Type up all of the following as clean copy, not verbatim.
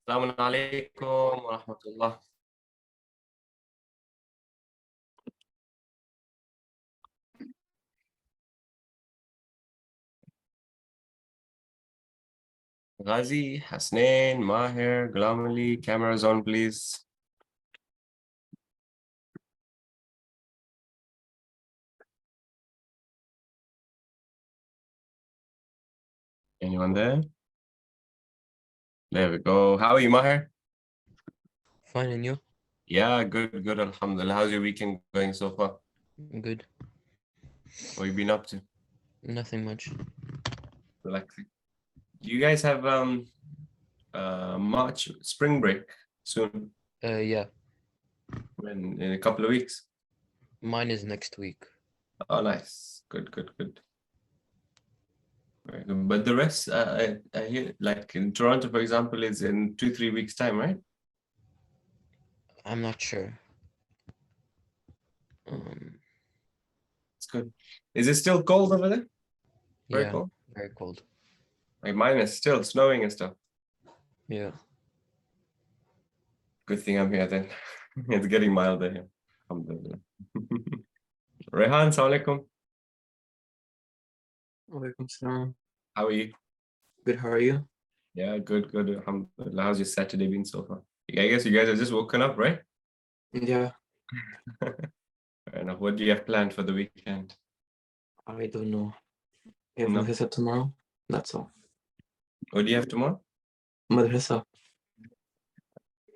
السلام عليكم ورحمة الله. Ghazi, Hasnain, Maher, Glamali, cameras on, please. Anyone there? There we go. How are you, Maher? Fine, and you? Yeah, good, alhamdulillah. How's your weekend going so far? Good. What have you been up to? Nothing much. Relaxing. Do you guys have March spring break soon? Yeah. In a couple of weeks? Mine is next week. Oh, nice. Good. Very good. But the rest, I hear, like in Toronto, for example, is in 2-3 weeks' time, right? I'm not sure. It's good. Is it still cold over there? Very Yeah, cold. very cold. Like mine is still snowing and stuff. Yeah. Good thing I'm here then. It's getting milder here. Alhamdulillah. Rehan, assalamu alaikum. Walaikum salam. How are you? Good, how are you? Yeah, good. Alhamdulillah. How's your Saturday been so far? I guess you guys have just woken up, right? Yeah, Fair enough. What do you have planned for the weekend? I don't know. We have No. madrasa tomorrow. That's all. What do you have tomorrow? Madrasa.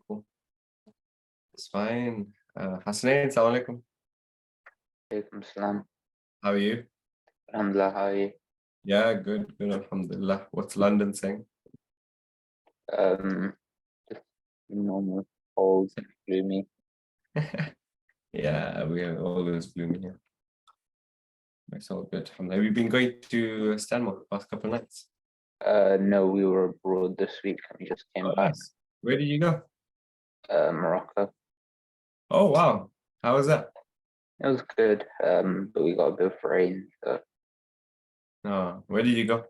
Cool. It's fine. Hasnain, assalamu alaikum. Alaikum salam. How are you? Alhamdulillah, how are you? Yeah, good. Alhamdulillah. What's London saying? Just normal, cold, gloomy. Yeah, we are always gloomy here. It's all good. Have you been going to Stanmore the past couple of nights? No, we were abroad this week and we just came back. Nice. Where did you go? Morocco. Oh, wow. How was that? It was good, but we got a bit of rain, so Oh, where did you go?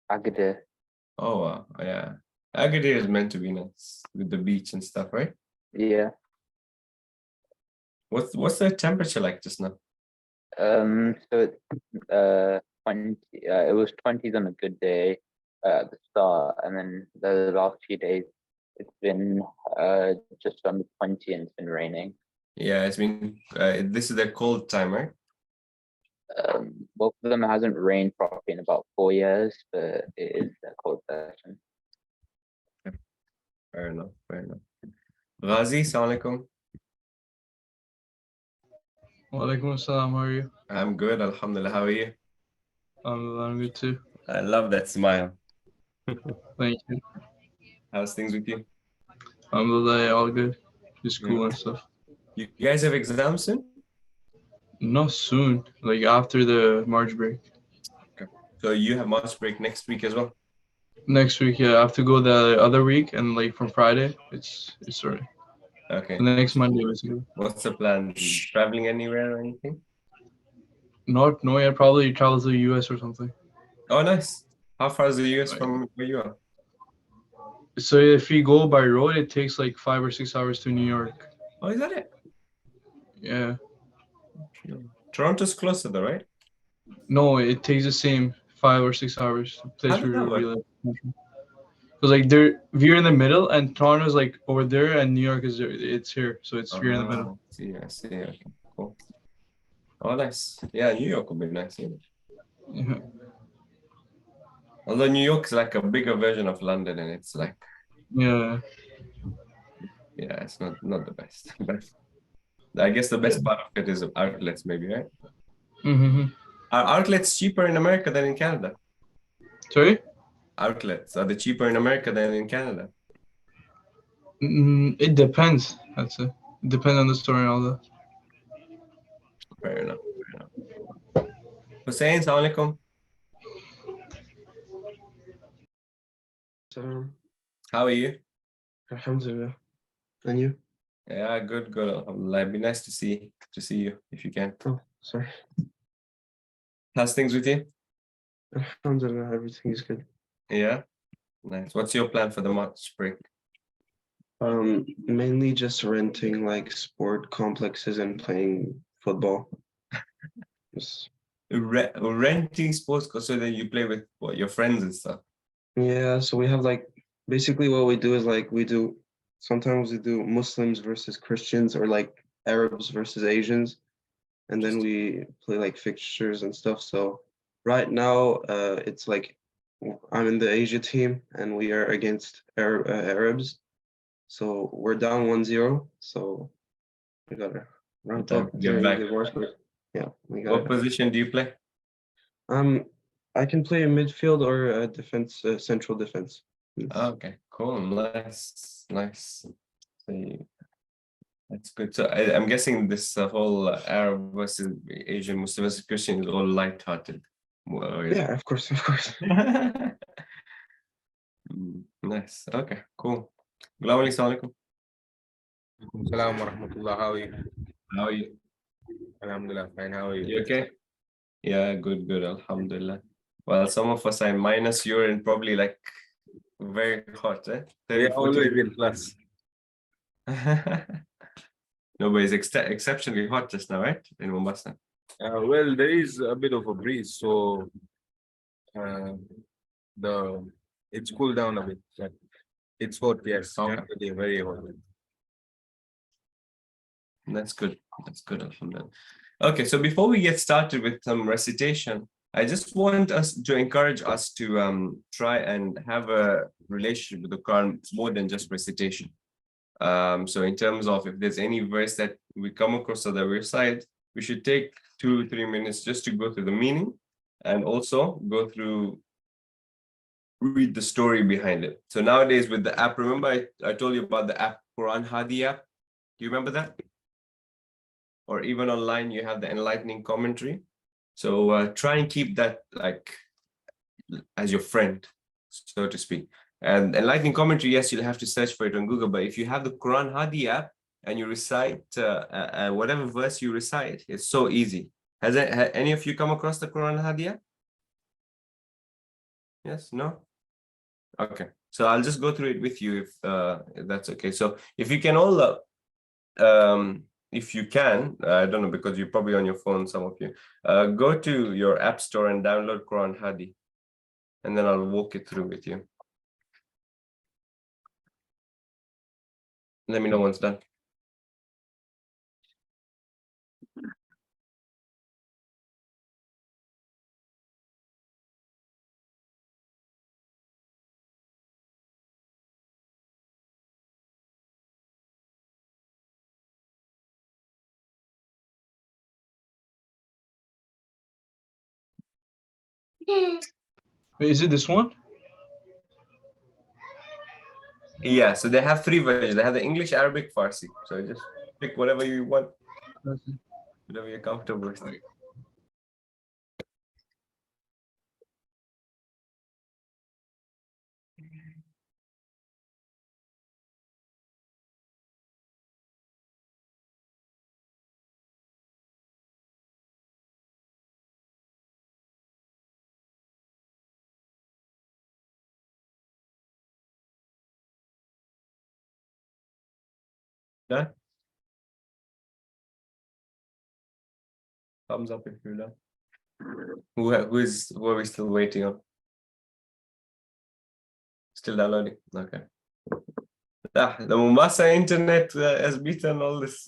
Agadir. Oh, wow. Yeah. Agadir is meant to be nice with the beach and stuff, right? Yeah. What's the temperature like just now? So it's 20. It was 20s on a good day at the start, and then the last few days it's been just under 20 and it's been raining. Yeah, it's been, this is the cold time, right? Both of them hasn't rained properly in about 4 years, but it is a cold session. Fair enough. Ghazi, assalamu alaikum. Walaikum assalam, how are you? I'm good, alhamdulillah. How are you? I'm good too. I love that smile. Thank you. How's things with you? Alhamdulillah, all good. Just Yeah. cool and stuff. You guys have exams soon? Not soon, like after the March break. So you have March break next week as well? Next week, yeah, I have to go the other week, and like from Friday, it's already. Okay. The next Monday, basically. What's the plan? Traveling anywhere or anything? No, yeah, probably travel to the US or something. Oh, nice. How far is the US from where you are? So if you go by road, it takes like 5 or 6 hours to New York. Oh, is that it? Yeah. Toronto's closer though, right? No, it takes the same 5 or 6 hours. The place How does where that we work? live. Because like we're in the middle, and Toronto's like over there, and New York is there. It's here, so it's we're in the middle. I see. Okay, cool. Oh, nice. Yeah, New York would be nice. Yeah. Although New York's like a bigger version of London, and it's like, Yeah. it's not the best. But I guess the best part of it is outlets, maybe, right? Mm-hmm. Are outlets cheaper in America than in Canada? Sorry? Outlets, are they cheaper in America than in Canada? It depends. That's it. It depends on the store and all that. Fair enough. Hussein, assalamu alaikum. Salam. How are you? Alhamdulillah. And you? Yeah, good. Alhamdulillah. It'd be nice to see you if you can. Oh, sorry. How's things with you? Alhamdulillah, everything is good. Yeah, nice. What's your plan for the March break? Mainly just renting like sport complexes and playing football. Just- Renting sports so that you play with what, your friends and stuff. yeah, so we have like basically what we do is like sometimes we do Muslims versus Christians or like Arabs versus Asians, and then we play like fixtures and stuff. So right now, it's like I'm in the Asia team and we are against Arabs. So we're down 1-0. So we gotta ramp Time up to get during back. the worst. Yeah, we What gotta. position do you play? I can play a midfield or a defense, central defense. Okay, cool, nice, nice. So that's good. So I'm guessing this whole Arab versus Asian, Muslim versus Christian is all light-hearted. Yeah, of course, of course. Nice. Okay, cool. Assalamu alaikum. Assalamu warahmatullah. How are you? How are you? Alhamdulillah, fine. How are you? You okay? Yeah, good, good. Alhamdulillah. Well, some of us are minus, you're in probably like very hot, eh? 30, We 40 always in plus. No, but it's exceptionally hot just now, right? In Mombasa. Well, there is a bit of a breeze, so uh, it's cooled down a bit. But it's hot, yes. Definitely very hot. That's good. That's good, alhamdulillah. Okay, so before we get started with some recitation, I just want us to encourage us to try and have a relationship with the Quran. It's more than just recitation. So in terms of if there's any verse that we come across on the website, we should take 2-3 minutes just to go through the meaning and also go through, read the story behind it. So nowadays with the app, remember I told you about the app, Qur'an Hadi app? Do you remember that? Or even online, you have the enlightening commentary. So try and keep that like as your friend, so to speak. And enlightening commentary, yes, you'll have to search for it on Google, but if you have the Quran Hadi app and you recite whatever verse you recite, it's so easy. Has any of you come across the Quran Hadi app? Yes, no? Okay, so I'll just go through it with you if that's okay. So if you can all, if you can, I don't know, because you're probably on your phone, some of you, go to your app store and download Quran Hadi, and then I'll walk it through with you. Let me know once done. Wait, is it this one? Yeah, so they have 3 versions. They have the English, Arabic, Farsi. So just pick whatever you want, whatever you're comfortable with. Done? Thumbs up if you're done. Who are we still waiting on? Still downloading? Okay. The Mombasa internet has beaten all this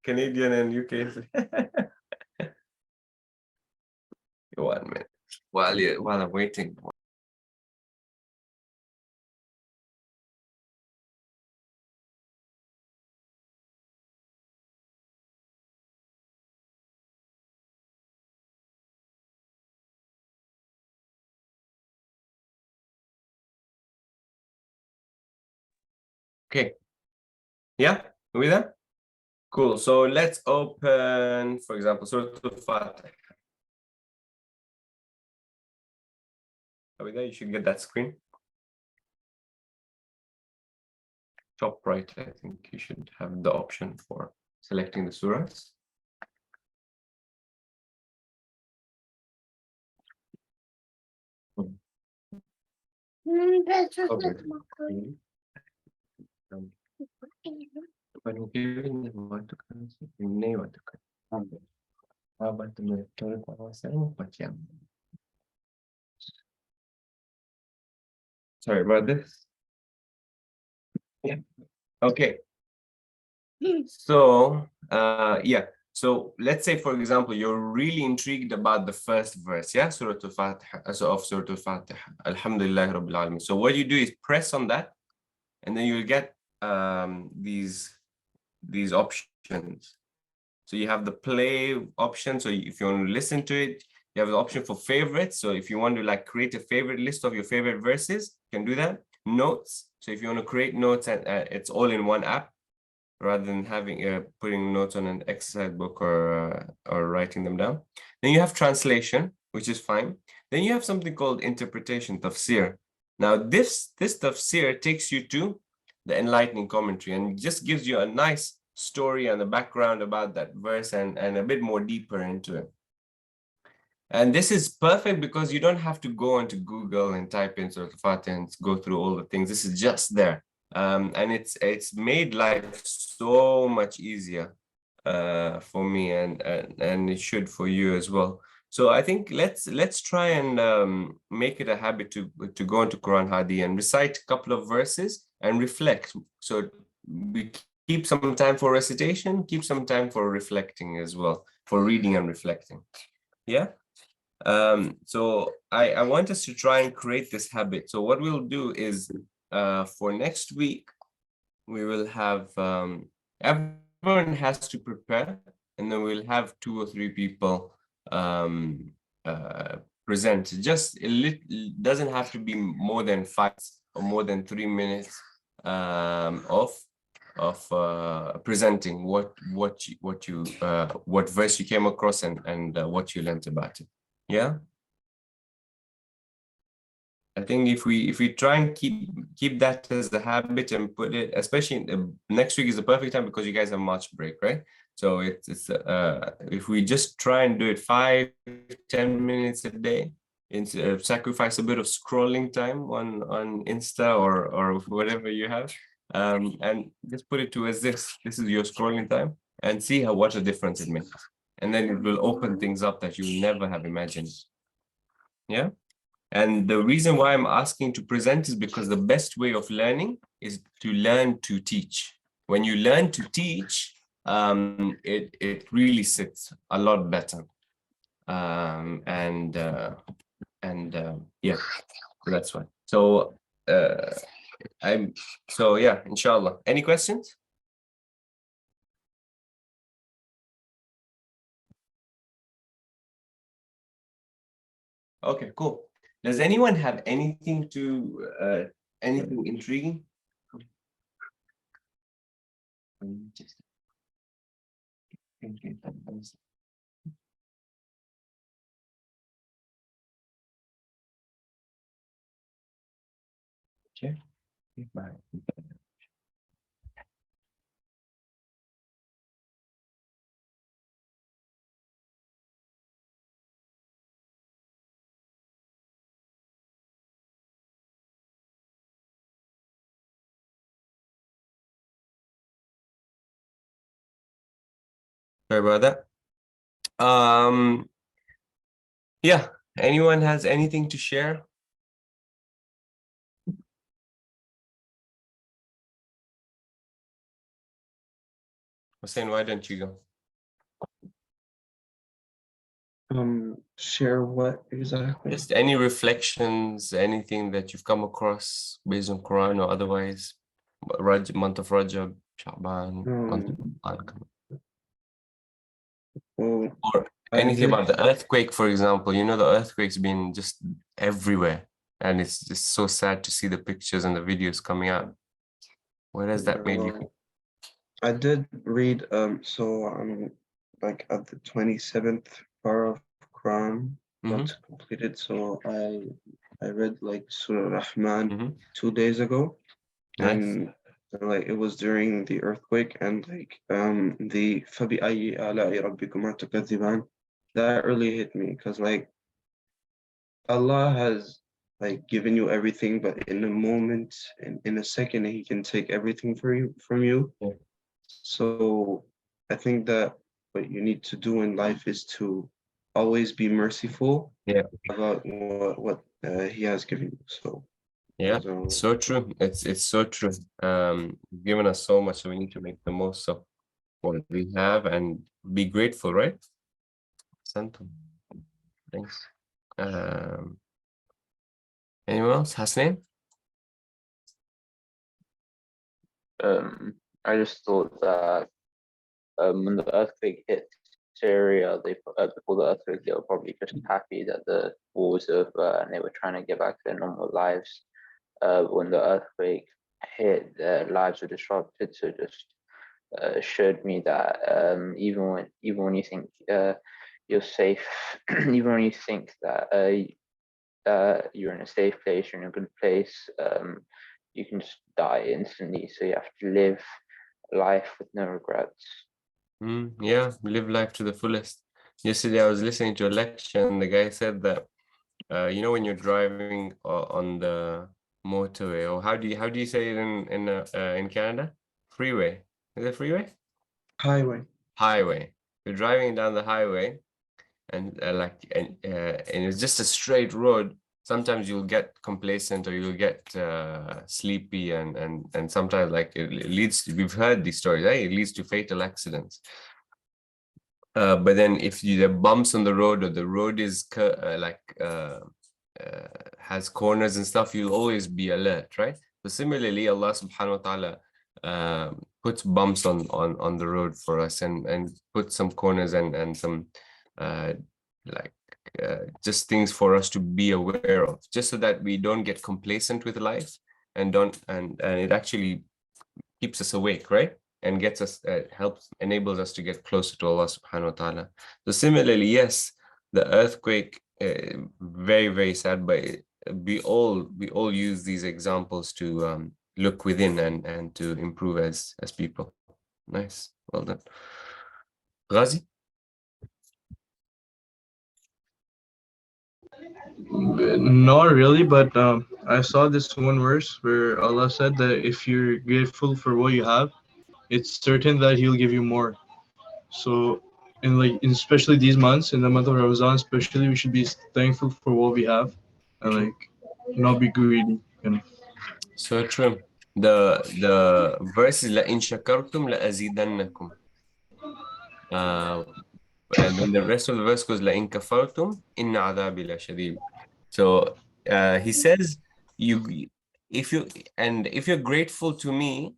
Canadian and UK. 1 minute. While I'm waiting. Okay. Yeah, are we there? Cool. So let's open, for example, Surah Al-Fatih. Are we there? You should get that screen. Top right, I think you should have the option for selecting the surahs. Okay. Sorry about this. Yeah. Okay. So, yeah. So let's say, for example, you're really intrigued about the first verse, yeah, Surah Al-Fatiha, so of Surah Al-Fatiha, Alhamdulillah Rabbil Alamin. So what you do is press on that, and then you'll get these options. So you have the play option. So if you want to listen to it, you have the option for favorites. So if you want to like create a favorite list of your favorite verses, you can do that. Notes. So if you want to create notes, and it's all in one app, rather than having putting notes on an exercise book or writing them down. Then you have translation, which is fine. Then you have something called interpretation, tafsir. Now this tafsir takes you to the enlightening commentary and just gives you a nice story and the background about that verse and a bit more deeper into it. And this is perfect because you don't have to go onto Google and type in Surah Al-Fatiha and go through all the things. This is just there. And it's made life so much easier for me and it should for you as well. So I think let's try and make it a habit to go into Quran Hadi and recite a couple of verses and reflect. So we keep some time for recitation, keep some time for reflecting as well, for reading and reflecting. Yeah. So I want us to try and create this habit. So what we'll do is for next week, we will have everyone has to prepare, and then we'll have 2 or 3 people present. Just doesn't have to be more than 5 or more than 3 minutes of presenting what verse you came across and what you learned about it. Yeah. I think if we try and keep that as a habit and put it, especially next week is the perfect time because you guys have March break, right? So it's if we just try and do it 5-10 minutes a day, sacrifice a bit of scrolling time on Insta or whatever you have, and just put it to as this is your scrolling time, and see what a difference it makes, and then it will open things up that you never have imagined. Yeah. And the reason why I'm asking to present is because the best way of learning is to learn to teach. When you learn to teach, it really sits a lot better. Yeah, that's why. So yeah, inshallah. Any questions? Okay, cool. Does anyone have anything anything intriguing? Okay. Bye. Sorry about that. Yeah, anyone has anything to share? Hussein, why don't you go? Share what exactly? Just any reflections, anything that you've come across based on Quran or otherwise, month of Rajab, Sha'ban, month of Ramadan, Well, or I anything did. about the earthquake, for example. You know, the earthquake's been just everywhere, and it's just so sad to see the pictures and the videos coming out. Where has that made you? Well, I did read. So I'm like at the 27th part of Quran, about to complete it. So I read like Surah Rahman 2 days ago, Nice. and like it was during the earthquake, and like the فَبِأَيِّ آلَاءِ رَبِّكُمَا تُكَذِّبَانِ, that really hit me because like Allah has like given you everything, but in a moment, in a second, He can take everything from you. Yeah. So I think that what you need to do in life is to always be merciful Yeah. about what he has given you. So Yeah, so so true. It's so true. You've given us so much, so we need to make the most of what we have and be grateful, right? Santum. Thanks. Anyone else? Hasnain? I just thought that when the earthquake hit Syria, before the earthquake, they were probably just happy that the war was over and they were trying to get back to their normal lives. When the earthquake hit, their lives were disrupted. So just showed me that even when you think you're safe, even when you think that you're in a safe place, you're in a good place, you can just die instantly. So you have to live life with no regrets. Yeah, live life to the fullest. Yesterday, I was listening to a lecture, and the guy said that, when you're driving on the motorway, or how do you say it in Canada? Freeway. Is it freeway? highway. Highway. You're driving down the highway, and it's just a straight road. Sometimes you'll get complacent or you'll get sleepy, and sometimes like it leads to, we've heard these stories, right? It leads to fatal accidents. But then if there are bumps on the road, or the road is has corners and stuff, you'll always be alert, right? So similarly, Allah subhanahu wa ta'ala puts bumps on the road for us, and put some corners and some just things for us to be aware of, just so that we don't get complacent with life, and it actually keeps us awake, right? And gets us, enables us to get closer to Allah subhanahu wa ta'ala. So similarly, yes, the earthquake, very, very sad, but we all use these examples to look within and to improve as people. Nice, well done. Ghazi? Not really, but I saw this one verse where Allah said that if you're grateful for what you have, it's certain that He'll give you more. So, especially these months, in the month of Ramadan, especially, we should be thankful for what we have, and not be greedy. So true. The verse is لَإِن شَكَرْتُمْ لَأَزِيدَنَّكُمْ. And then the rest of the verse goes لَإِن كَفَرْتُمْ إِنَّ عَذَابِي لَشَدِيدٌ. So he says, if you're grateful to me,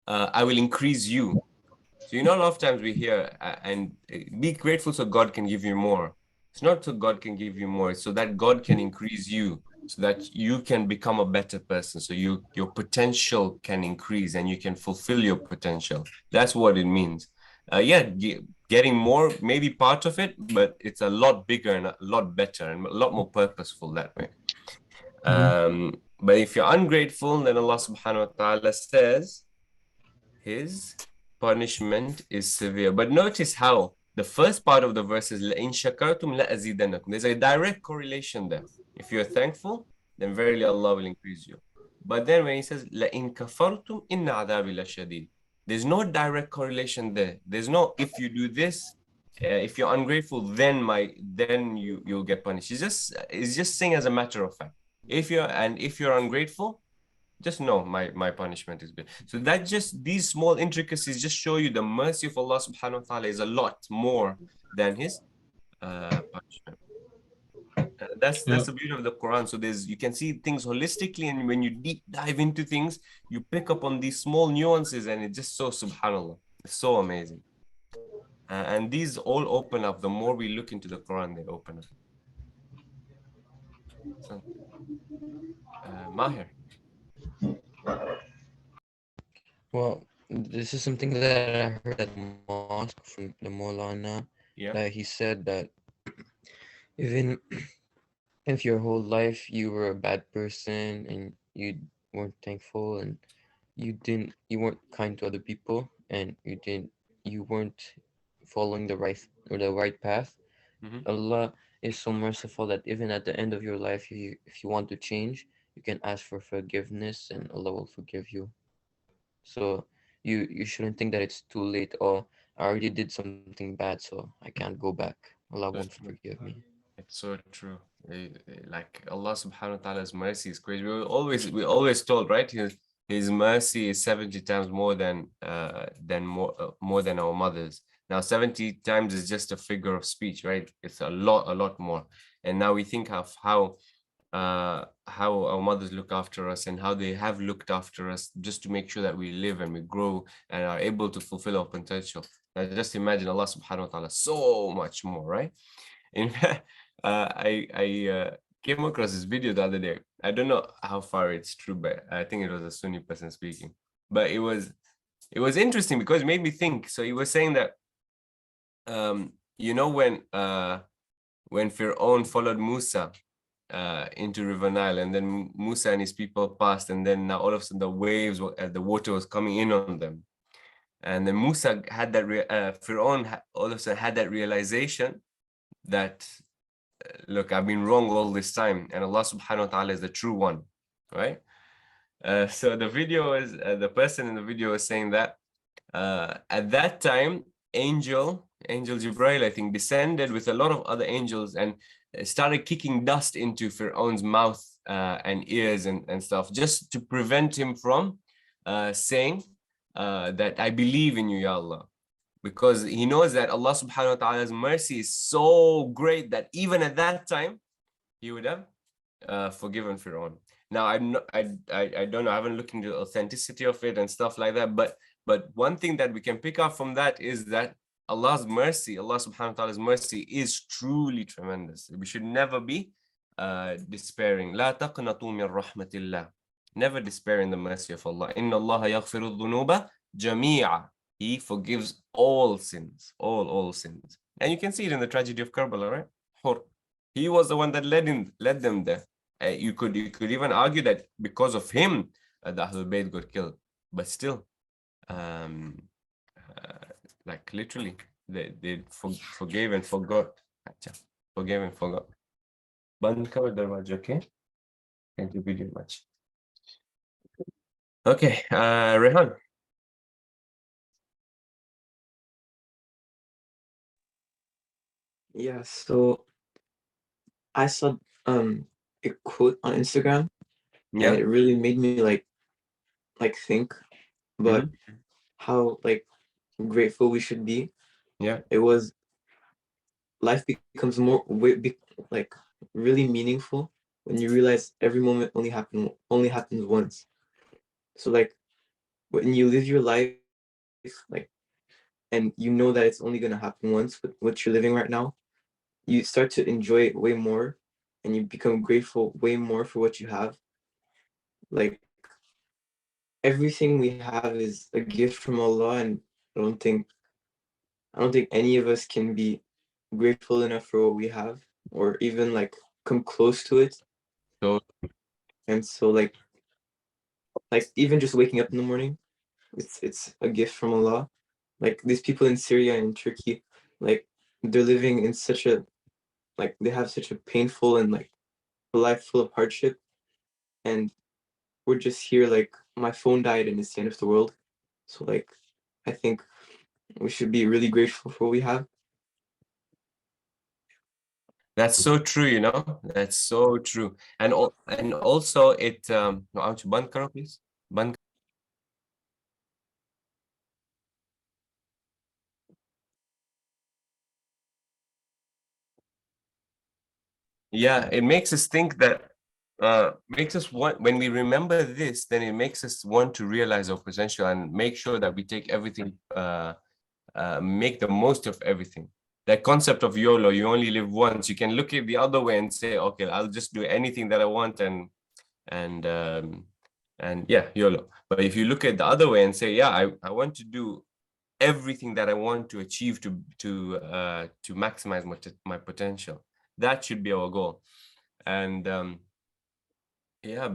I will increase you. So a lot of times we hear and be grateful so God can give you more. It's not so God can give you more, it's so that God can increase you, so that you can become a better person. So your potential can increase and you can fulfill your potential. That's what it means. Getting more may be part of it, but it's a lot bigger and a lot better and a lot more purposeful that way. But if you're ungrateful, then Allah subhanahu wa ta'ala says his punishment is severe. But notice how the first part of the verse is لَإِن شَكَرْتُمْ لَأَزِيدَنَّكُمْ. There's a direct correlation there. If you're thankful, then verily Allah will increase you. But then when he says لَإِن كَفَرْتُمْ إِنَّ عَذَابِي لَشَدِيدٌ, there's no direct correlation there. There's no, if you do this, if you're ungrateful, then you'll get punished. It's just saying as a matter of fact. If you're ungrateful, just know my punishment is big. So that just these small intricacies just show you the mercy of Allah subhanahu wa ta'ala is a lot more than his punishment. That's the beauty of the Quran. So you can see things holistically, and when you deep dive into things, you pick up on these small nuances, and it's just so subhanallah. It's so amazing. And these all open up. The more we look into the Quran, they open up. So, Mahir. Well, this is something that I heard at the mosque from the Maulana. Yeah. That he said that even if your whole life you were a bad person and you weren't thankful and you weren't kind to other people and you weren't following the right path, Allah is so merciful that even at the end of your life, if you want to change, you can ask for forgiveness and Allah will forgive you. So you shouldn't think that it's too late. Or I already did something bad, so I can't go back. Allah won't forgive me. It's so true. Like Allah subhanahu wa ta'ala's mercy is crazy. We always told, right? His mercy is 70 times more than more than our mothers. Now 70 times is just a figure of speech, right? It's a lot more. And now we think of how our mothers look after us and how they have looked after us just to make sure that we live and we grow and are able to fulfill our potential. Now just imagine Allah subhanahu wa ta'ala so much more, right? In fact, I came across this video the other day. I don't know how far it's true, but I think it was a Sunni person speaking. But it was interesting because it made me think. So he was saying that you know, when Fir'aun followed Musa into River Nile, and then Musa and his people passed, and then now all of a sudden the waves, the water was coming in on them. And then Musa had that, Fir'aun all of a sudden had that realization that, look, I've been wrong all this time, and Allah subhanahu wa ta'ala is the true one, right? So the video is, the person in the video was saying that at that time, Angel Jibreel, I think, descended with a lot of other angels and started kicking dust into Fir'aun's mouth and ears and stuff, just to prevent him from saying that I believe in you, Ya Allah. Because he knows that Allah subhanahu wa ta'ala's mercy is so great that even at that time, he would have forgiven Fir'aun. Now, I don't know, I haven't looked into the authenticity of it and stuff like that, but one thing that we can pick up from that is that Allah's mercy, Allah subhanahu wa ta'ala's mercy is truly tremendous. We should never be despairing. لا تقنطوا من رحمة الله. Never despair in the mercy of Allah. إن الله يغفر الذنوب جميعا. He forgives all sins, all sins. And you can see it in the tragedy of Karbala, right? Hur. He was the one that led them there. You could even argue that because of him, the Ahlul Bayt got killed. But still, like literally, they forgave and forgot. Forgave and forgot. Band kar darwaja, okay? Thank you very much. Okay, Rehan. Yeah, so I saw a quote on Instagram, Yeah. and it really made me like think about how like grateful we should be. Yeah. It was, life becomes more like really meaningful when you realize every moment only happens once. So like when you live your life like, and you know that it's only gonna happen once with what you're living right now, you start to enjoy it way more, and you become grateful way more for what you have. Like everything we have is a gift from Allah, and I don't think any of us can be grateful enough for what we have, or even like come close to it. So, and so like even just waking up in the morning, it's a gift from Allah. Like these people in Syria and Turkey, like they're living in such a, like they have such a painful and like a life full of hardship, and we're just here, like my phone died and it's the end of the world. So like I think we should be really grateful for what we have. that's so true, you know. That's so true. And also it band karo, please. Band. Yeah, it makes us think that makes us want, when we remember this, then it makes us want to realize our potential and make sure that we take everything, make the most of everything. That concept of YOLO, you only live once. You can look at the other way and say, okay, I'll just do anything that I want and yeah, YOLO. But if you look at the other way and say, yeah, I want to do everything that I want to achieve to maximize my potential. That should be our goal. And yeah,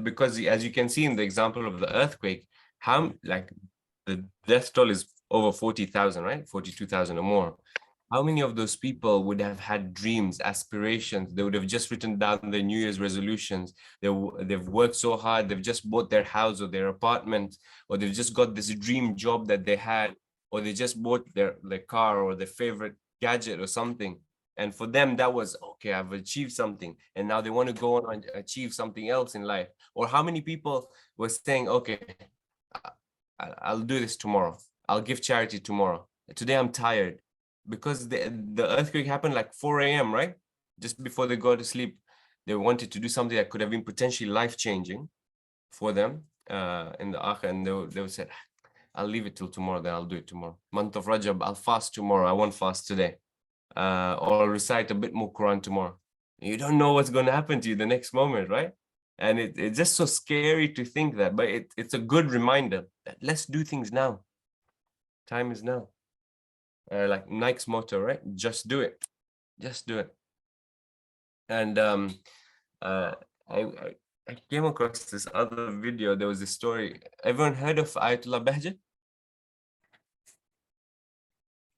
because as you can see in the example of the earthquake, how like the death toll is over 40,000, right? 42,000 or more. how many of those people would have had dreams, aspirations? They would have just written down their New Year's resolutions. They've worked so hard, they've just bought their house or their apartment, or they've just got this dream job that they had, or they just bought their car or their favorite gadget or something. And for them, that was, okay, I've achieved something. And now they want to go on and achieve something else in life. Or how many people were saying, okay, I'll do this tomorrow. I'll give charity tomorrow. Today I'm tired. Because the earthquake happened like 4 a.m., right? Just before they go to sleep. They wanted to do something that could have been potentially life-changing for them in the Akhirah. And they said, I'll leave it till tomorrow, then I'll do it tomorrow. Month of Rajab, I'll fast tomorrow. I won't fast today. Or I'll recite a bit more Quran tomorrow. You don't know what's going to happen to you the next moment, right? And it's just so scary to think that, but it's a good reminder that let's do things now. Time is now. Like Nike's motto, right? Just do it. Just do it. And I came across this other video. There was a story. Everyone heard of Ayatollah Bahjat?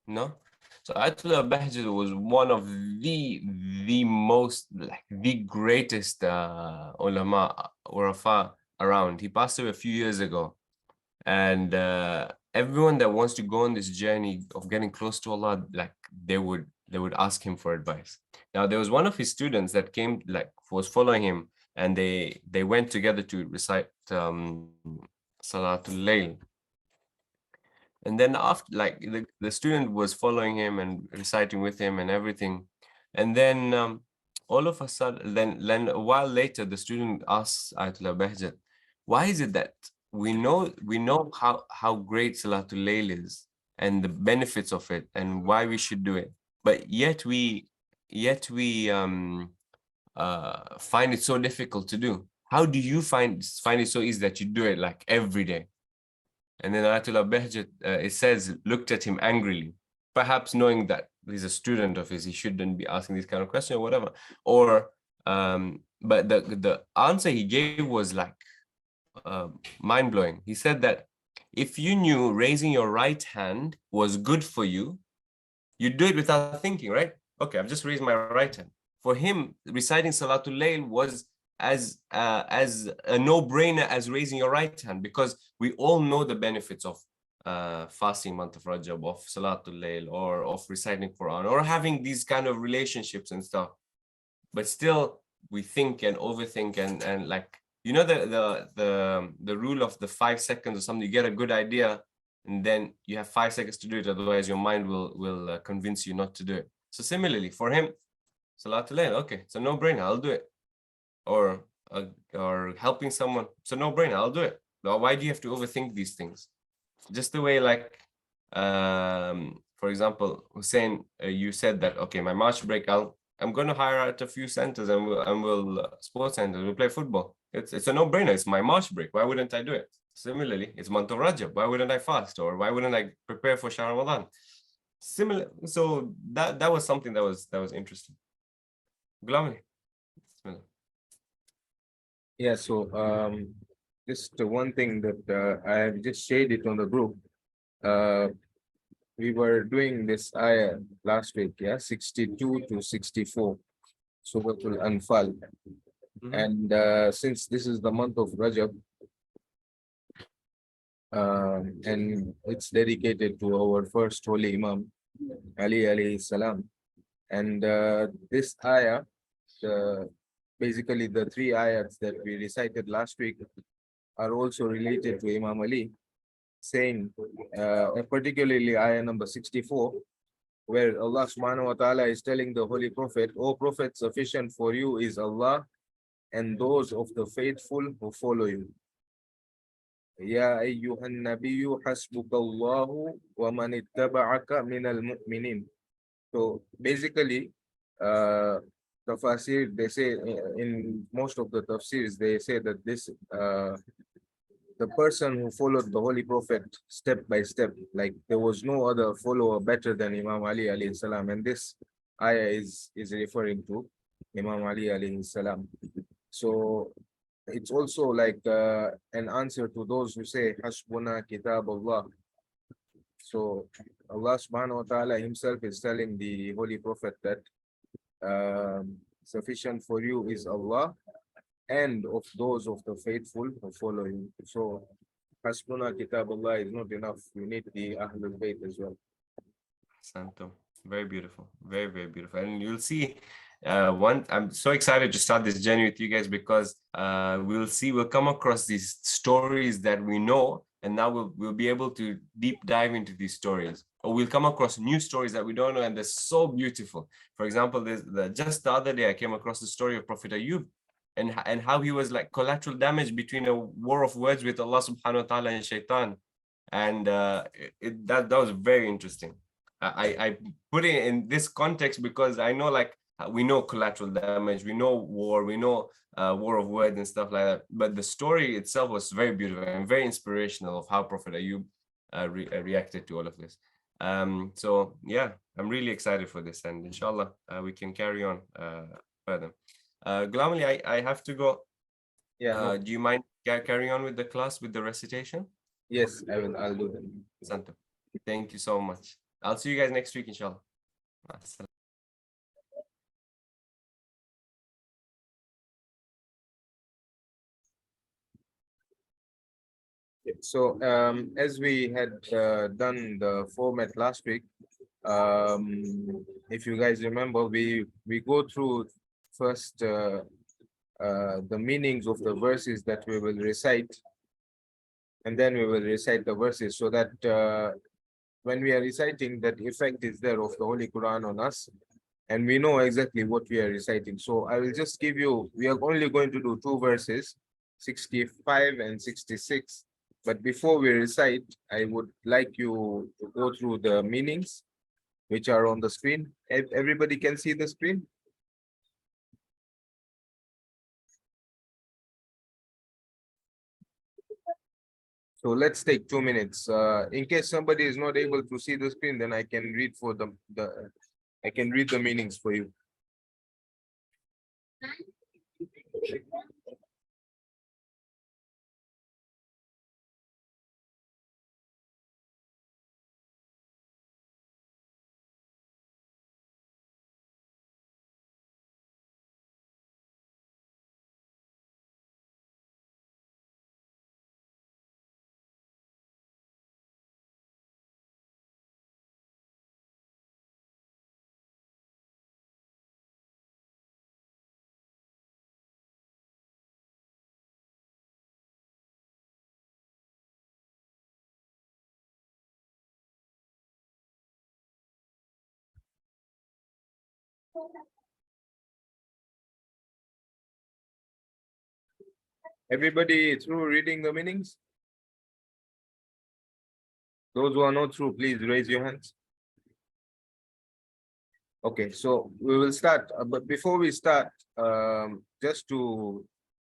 No? So Ayatollah Bahjat was one of the most, like the greatest ulama, urafa around. He passed away a few years ago. And everyone that wants to go on this journey of getting close to Allah, like they would ask him for advice. Now there was one of his students that came, like was following him, and they went together to recite Salatul Layl. And then after, like the student was following him and reciting with him and everything. And then all of a sudden, then a while later, the student asks Ayatollah Bahjat, why is it that we know how great Salatul Layl is and the benefits of it and why we should do it, but yet we find it so difficult to do? How do you find it so easy that you do it like every day? And then Ayatollah Bahjat, it says, looked at him angrily, perhaps knowing that he's a student of his, he shouldn't be asking this kind of question or whatever. Or but the answer he gave was like mind-blowing. He said that if you knew raising your right hand was good for you, you'd do it without thinking, right? Okay, I've just raised my right hand. For him, reciting Salatul Layl was as a no-brainer as raising your right hand, because we all know the benefits of fasting month of Rajab, of Salatul Layl, or of reciting Quran, or having these kind of relationships and stuff. But still, we think and overthink and like, you know, the rule of the 5 seconds or something. You get a good idea, and then you have 5 seconds to do it. Otherwise, your mind will convince you not to do it. So similarly, for him, Salatul Layl, okay, it's a no-brainer. I'll do it. Or helping someone, it's a no-brainer. I'll do it. Now, why do you have to overthink these things? Just the way, like, for example, Hussein, you said that, okay, my March break, I'm going to hire out a few centers and we'll sports centers. We'll play football. It's a no-brainer. It's my March break. Why wouldn't I do it? Similarly, it's month of Rajab. Why wouldn't I fast? Or why wouldn't I prepare for Shahr Ramadan? Similar. So that was something that was interesting. Ghulam Ali. Yeah, so just one thing that I have just shared it on the group. We were doing this ayah last week, yeah, 62 to 64, Surah Al-Anfal. And since this is the month of Rajab, and it's dedicated to our first holy Imam, Ali alayhi salam. And this ayah, basically the 3 ayats that we recited last week are also related to Imam Ali, saying, particularly ayah number 64, where Allah subhanahu wa ta'ala is telling the Holy Prophet, O Prophet, sufficient for you is Allah and those of the faithful who follow you. Ya ayyuhan nabiyyu hasbukallahu wa man ittaba'aka minal mu'minin. So basically, tafsir, they say in most of the tafsirs, they say that this the person who followed the Holy Prophet step by step, like there was no other follower better than Imam Ali alayhi salam, and this ayah is referring to Imam Ali alayhi salam. So it's also like an answer to those who say Hasbuna Kitab Allah. So Allah subhanahu wa ta'ala himself is telling the Holy Prophet that sufficient for you is Allah and of those of the faithful who follow him. So Hasbuna Kitabullah is not enough. You need the Ahlul Bayt as well. Santo. Very beautiful. Very, very beautiful. And you'll see I'm so excited to start this journey with you guys because we'll come across these stories that we know, and now we'll be able to deep dive into these stories, or we'll come across new stories that we don't know, and they're so beautiful. For example, just the other day I came across the story of Prophet Ayub, and how he was like collateral damage between a war of words with Allah subhanahu wa ta'ala and shaitan. And that was very interesting. I put it in this context because I know, like, we know collateral damage, we know war, we know war of words and stuff like that. But the story itself was very beautiful and very inspirational of how Prophet Ayub reacted to all of this. So yeah, I'm really excited for this, and inshallah we can carry on further. Ghulam Ali, I have to go. Yeah. Do you mind carrying on with the class with the recitation? Yes, I'll do that. Santo. Thank you so much. I'll see you guys next week, inshallah. So as we had done the format last week, if you guys remember, we go through first the meanings of the verses that we will recite, and then we will recite the verses, so that when we are reciting, that effect is there of the Holy Quran on us, and we know exactly what we are reciting. So I will just give you, we are only going to do 2 verses, 65 and 66. But before we recite, I would like you to go through the meanings which are on the screen. Everybody can see the screen? So let's take 2 minutes. In case somebody is not able to see the screen, then I can read for them. I can read the meanings for you. Everybody through reading the meanings? Those who are not through, please raise your hands. Okay, so we will start. But before we start, just to,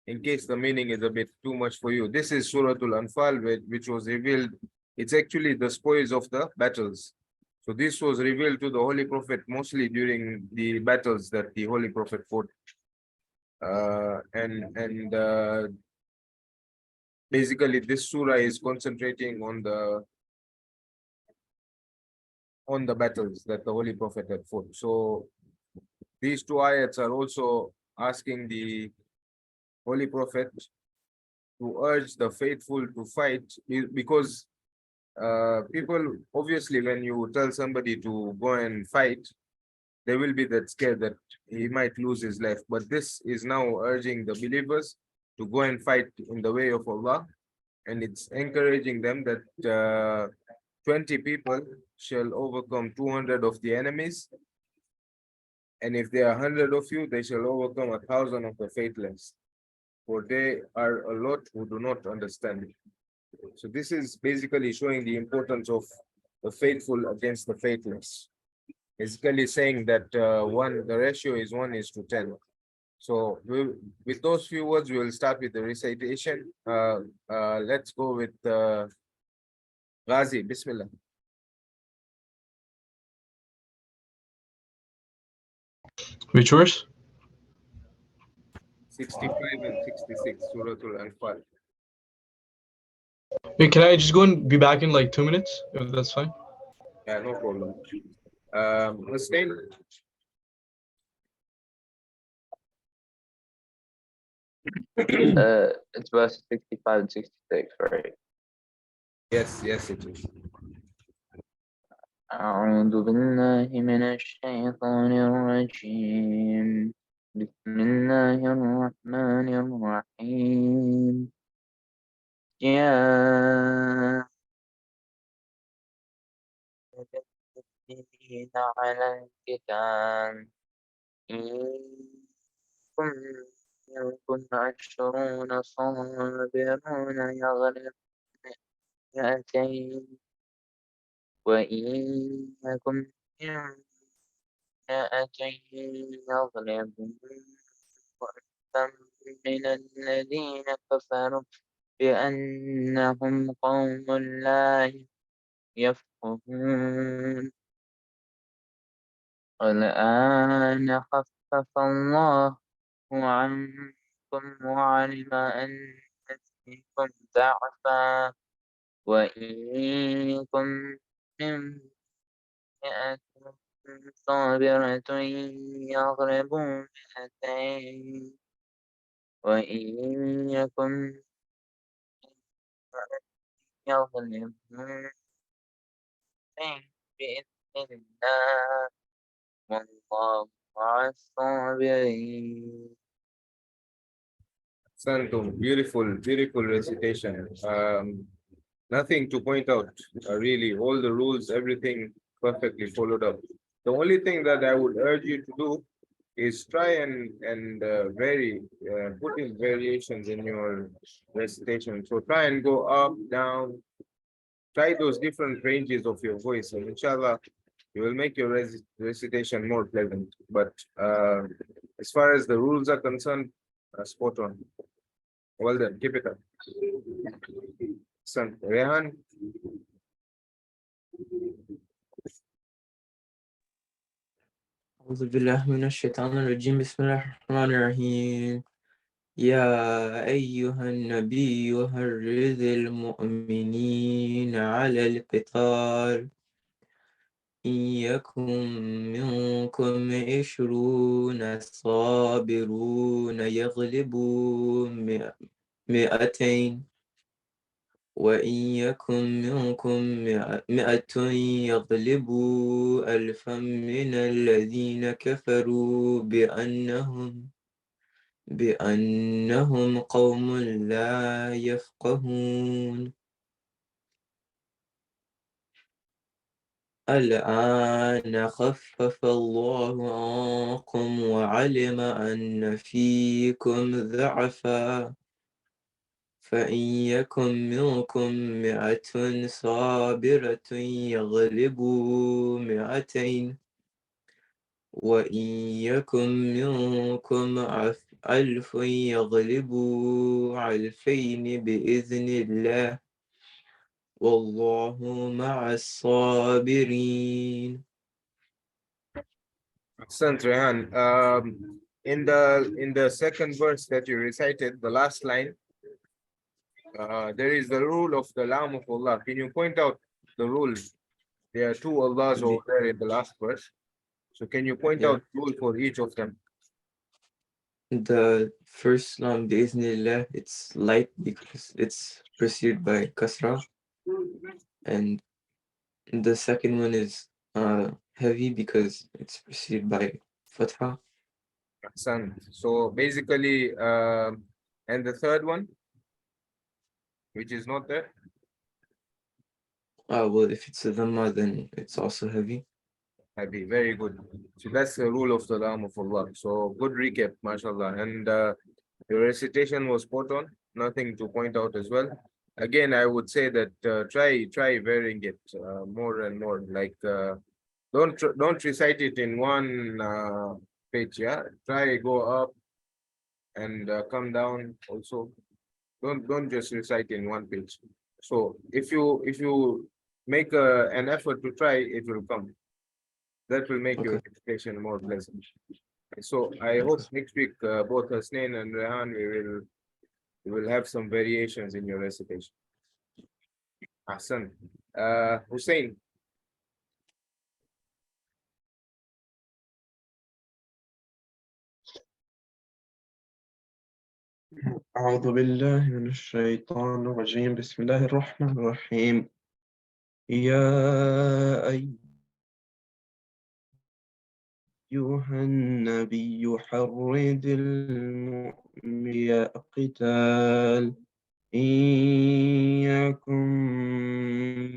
in case the meaning is a bit too much for you, this is Surah Al-Anfal, which was revealed. It's actually the spoils of the battles. So this was revealed to the Holy Prophet mostly during the battles that the Holy Prophet fought. Basically, this surah is concentrating on the battles that the Holy Prophet had fought. So these 2 ayats are also asking the Holy Prophet to urge the faithful to fight, because people, obviously, when you tell somebody to go and fight, they will be that scared that he might lose his life. But this is now urging the believers to go and fight in the way of Allah, and it's encouraging them that 20 people shall overcome 200 of the enemies, and if there are 100 of you, they shall overcome 1,000 of the faithless, for they are a lot who do not understand it. So this is basically showing the importance of the faithful against the faithless. Basically saying that the ratio is 1:10. So with those few words, we will start with the recitation. Let's go with Ghazi. Bismillah. Which verse? 65 and 66, Surah Al-Anfal. Wait, can I just go and be back in like 2 minutes, if that's fine? Yeah, no problem. Hussein? It's verse 65 and 66, right? Yes, yes, it is. أعوذ بالله من الشيطان الرجيم. بسم الله الرحمن الرحيم. يا الذين على الكتاب إن منكم 20 صابرون يغلب مئتين وإن يكن مئتين يغلبوا مئة من الذين كفروا بأنهم قوم لا يفقهون. الآن خفف الله عنكم وعلم أن فيكم ضعفا وإن يكن من مئة صابرة يغلبوا مئتين وإن يكن يغلبوا مئتين بإذن الله والله مع الصابرين. Santum, beautiful, beautiful recitation. Nothing to point out, really. All the rules, everything perfectly followed up. The only thing that I would urge you to do is try and vary, put in variations in your recitation. So try and go up, down, try those different ranges of your voice, and inshallah, you will make your recitation more pleasant. But as far as the rules are concerned, spot on. Well done, keep it up. Son, Rehan. أعوذ بالله من الشيطان الرجيم بسم الله الرحمن الرحيم يا أيها النبي حرض المؤمنين على القتال إن يكن منكم 20 صابرون يغلبوا 200 وإن يكن منكم 100 يغلبوا 1000 من الذين كفروا بأنهم قوم لا يفقهون الآن خفف الله عنكم وعلم أن فيكم ضعفا فإن يكن منكم 100 صابرة يغلبوا 200 وإن يكن منكم 1000 يغلبوا 2000 بإذن الله والله مع الصابرين. Son, Rehan. In the second verse that you recited, the last line, there is the rule of the Lamb of Allah. Can you point out the rules? There are two Allahs over there in the last verse. So can you point out rule for each of them? The first lam bi'ithnillah, it's light because it's preceded by kasra, and the second one is heavy because it's preceded by fatha. Son. So basically, and the third one, which is not there. Well, if it's a dhamma, then it's also heavy. Happy, very good. So that's the rule of the Lamb of Allah. So good recap, mashallah. And your recitation was spot on. Nothing to point out as well. Again, I would say that try varying it more and more. Like don't recite it in one page. Yeah, try go up and come down also. Don't just recite in one page. So if you make an effort to try, it will come. That will make your recitation more pleasant. So I hope next week both Hasnain and Rehan we will have some variations in your recitation. Ahsan. Hussein. أعوذ بالله من الشيطان الرجيم بسم الله الرحمن الرحيم يا أيها النبي حرض المؤمنين قتال إن يكن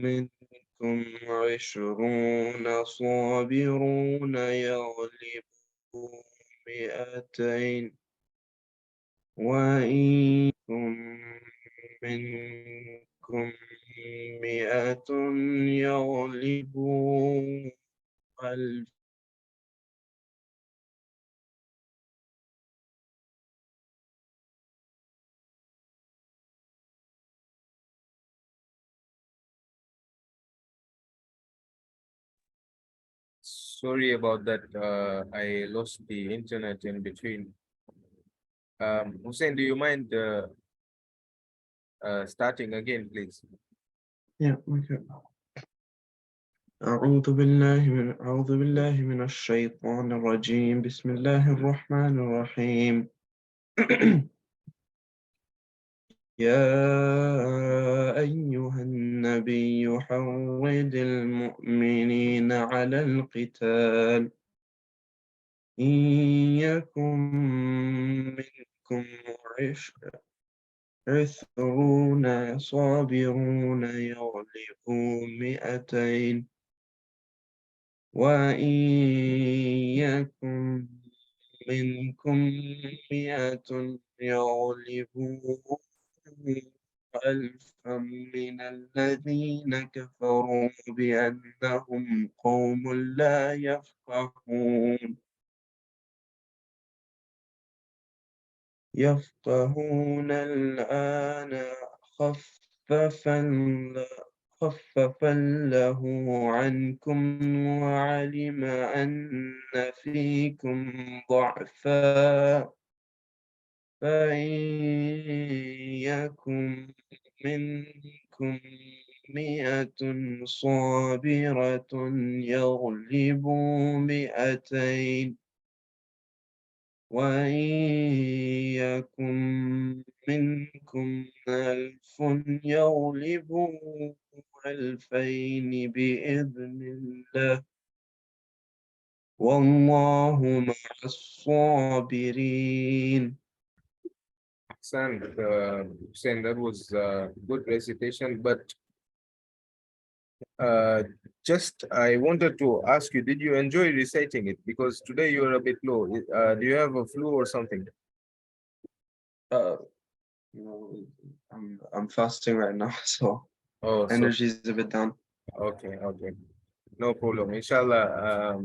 منكم 20 صابرون يغلبوا 200 وإن يكن منكم 100 يغلبوا 1000 Sorry about that. I lost the internet in between. Hussein, do you mind starting again, please? Yeah, okay. أعوذ بالله من الشيطان الرجيم بسم الله الرحمن الرحيم يا أيها النبي حرض المؤمنين على القتال إن يكن منكم 20 صابرون يغلبوا 200 وإن يكن منكم 100 يغلبوا 1000 من الذين كفروا بأنهم قوم لا يفقهون الآن خفف الله عنكم وعلم أن فيكم ضعفا فإن يكن منكم 100 صابرة يغلبوا 200 وإن يكن منكم 1000 يغلبوا 2000 بإذن الله والله مع الصابرين. Hussein, that was good recitation, but just I wanted to ask you, did you enjoy reciting it? Because today you're a bit low. Do you have a flu or something? You know, I'm fasting right now, so Oh, so energy is a bit down. okay, no problem. Inshallah.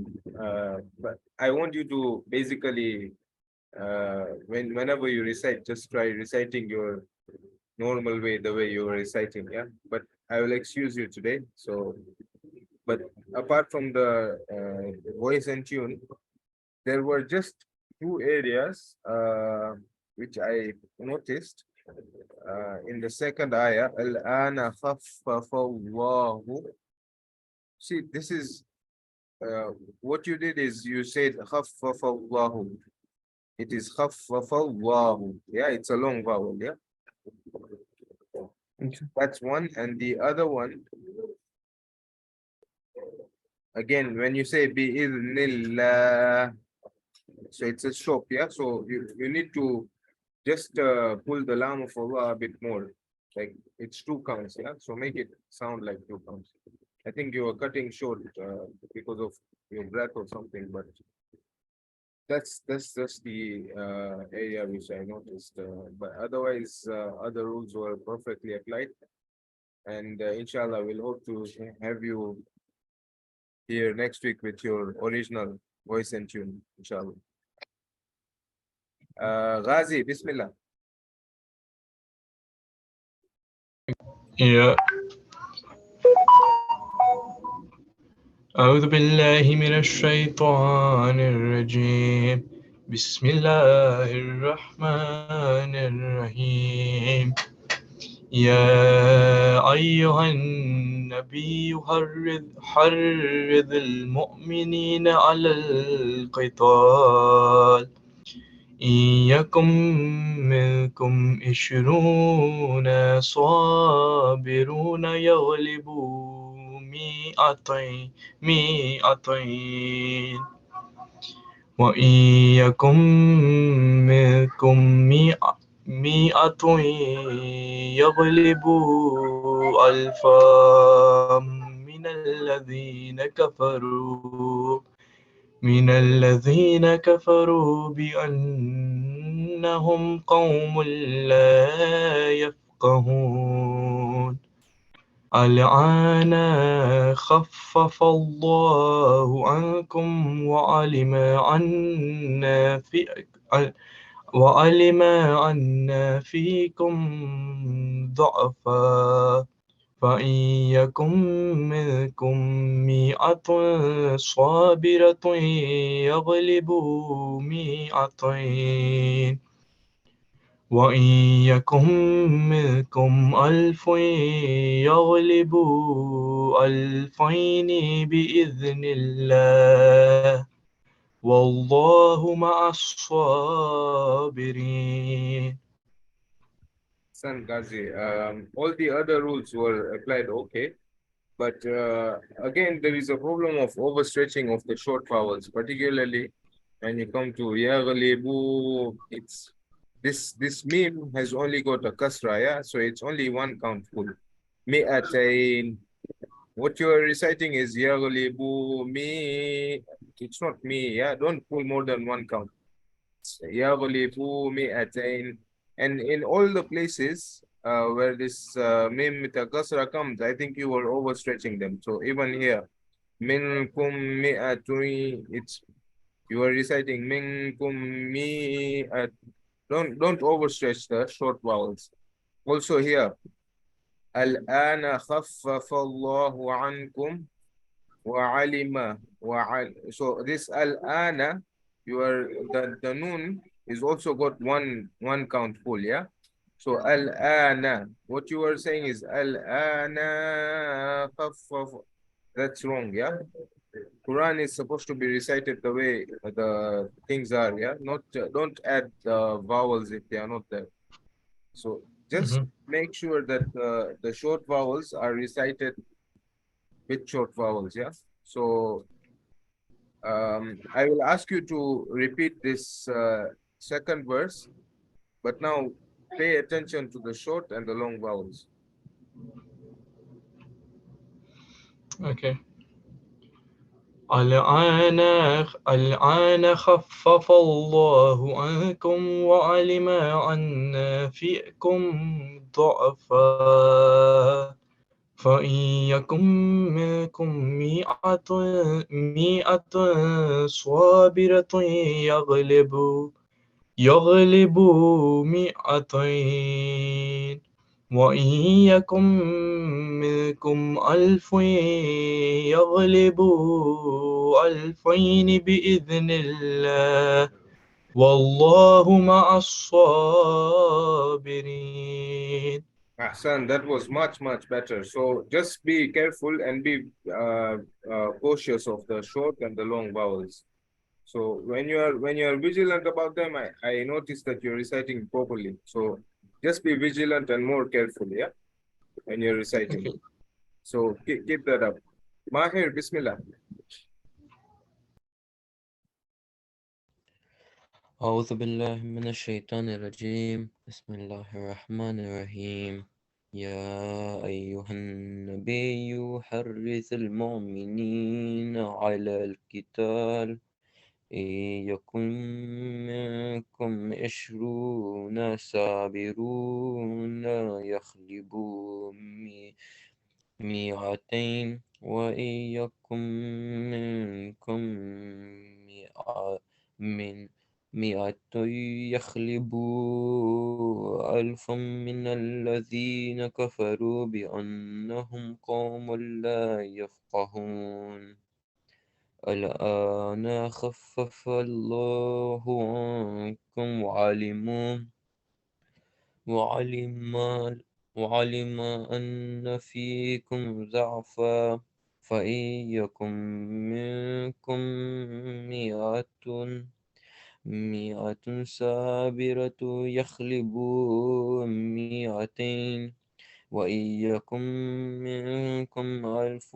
But I want you to basically, whenever you recite, just try reciting your normal way, the way you were reciting. Yeah, but I will excuse you today. So, but apart from the voice and tune, there were just two areas which I noticed in the second ayah. Al-ana khaffafa Allahu. See, this is what you did is you said khaffafa Allahu. It is khaffafa Allahu. Yeah, it's a long vowel. Yeah, Okay. that's one, and the other one. Again, when you say bi'idhnillah, so it's a shop, yeah. So you need to just pull the lam of Allah a bit more. Like it's 2 counts, yeah. So make it sound like 2 counts. I think you are cutting short because of your breath or something, but that's just the area which I noticed. But otherwise, other rules were perfectly applied. And inshallah, we'll hope to have you here next week with your original voice and tune, inshallah. Ghazi, Bismillah. Yeah. أعوذ بالله من الشيطان الرجيم بسم الله الرحمن الرحيم يا أيها النبي حرض المؤمنين على القتال إن يكن منكم 20 صابرون يغلبوا مئتين وإن يكن منكم مئة يغلبوا ألفا من الذين كفروا بأنهم قوم لا يفقهون الآن خفف الله عنكم وعلم أن فيكم ضعفا فإن يكن منكم مئة صابرة يغلبوا مئتين وإن يكن منكم ألف يغلبوا ألفين بإذن الله والله مع الصابرين. San Ghazi, all the other rules were applied okay, but again, there is a problem of overstretching of the short vowels, particularly when you come to yaghlibu. It's this meme has only got a kasra, yeah, so it's only one count full. Mi'atain. What you are reciting is yaghlibu mi. It's not me, yeah. Don't pull more than one count. يغلب مئتين. And in all the places where this mim with a kasra comes, I think you were overstretching them. So even here, minkum mi'atun, it's you are reciting minkum mi'at. Don't overstretch the short vowels. Also here, الآن خفف الله عنكم وعلم so this al-ana, the noon is also got one count full, yeah. So al-ana, what you are saying is al-ana khaffaf. That's wrong, yeah. Quran is supposed to be recited the way the things are, yeah. Not don't add the vowels if they are not there. So just make sure that the short vowels are recited with short vowels, yeah. So I will ask you to repeat this second verse, but now pay attention to the short and the long vowels. Okay. الآن خفف الله عنكم وعلم أن فيكم ضعفا فإن يكن منكم مئة صابرة يغلبوا مئتين وإن يكن منكم ألف يغلبوا ألفين بإذن الله والله مع الصابرين. Ahsan, that was much better. So just be careful and be cautious of the short and the long vowels. So when you are vigilant about them, I noticed that you're reciting properly. So just be vigilant and more careful, yeah, when you're reciting. Okay. So keep that up. Mahir, Bismillah. أعوذ بالله من الشيطان الرجيم بسم الله الرحمن الرحيم يا أيها النبي حرث المؤمنين على القتال إن يكن منكم 20 صابرون يغلبوا مئتين وإن يكن منكم مئة يغلبوا ألفا من الذين كفروا بأنهم قوم لا يفقهون الآن خفف الله عنكم وعلم أن فيكم ضعفا فإن يكن منكم مئة مئة صابرة يغلبوا مئتين وإن يكن منكم ألف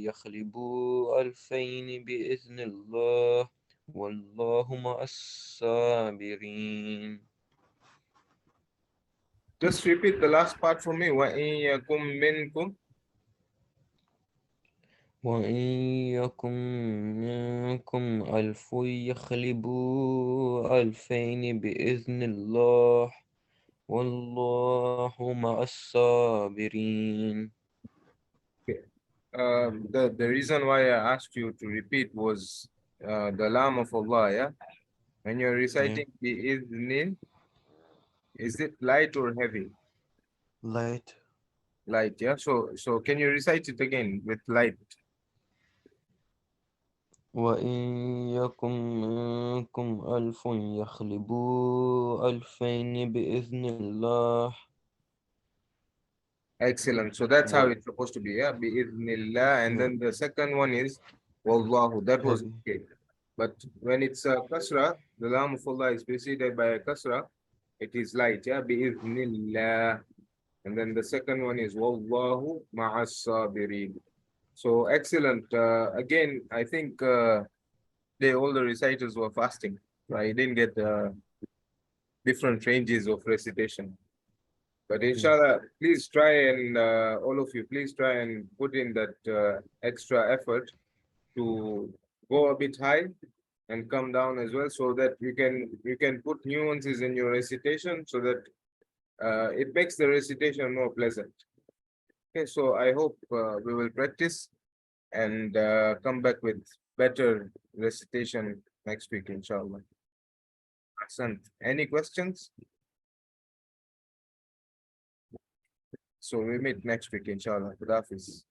يغلبوا ألفين بإذن الله والله مع الصابرين. Just repeat the last part for me. وَإِن يَكُن مِّنكُم. وإن يكن منكم ألف يغلبوا ألفين بإذن الله والله مع الصابرين. The reason why I asked you to repeat was the Lam of Allah, yeah? When you're reciting bi-idhnin, is it light or heavy? Light. Light, yeah? So can you recite it again with light? وإن يكن منكم ألف يغلبوا ألفين بإذن الله. Excellent. So that's how it's supposed to be, yeah? Bi-idhnillah. And then the second one is Wallahu. That was okay. But when it's a kasra, the Lam of Allah is preceded by a kasra, it is light, yeah? Bi-idhnillah. And then the second one is Wallahu ma'as sabirin. So excellent. Again, I think all the reciters were fasting. I didn't get different ranges of recitation. But inshallah, please try and all of you, please try and put in that extra effort to go a bit high and come down as well, so that you can put nuances in your recitation, so that it makes the recitation more pleasant. Okay, so I hope we will practice and come back with better recitation next week, inshallah. Hassan, any questions? So we meet next week, inshallah. Good Hafiz.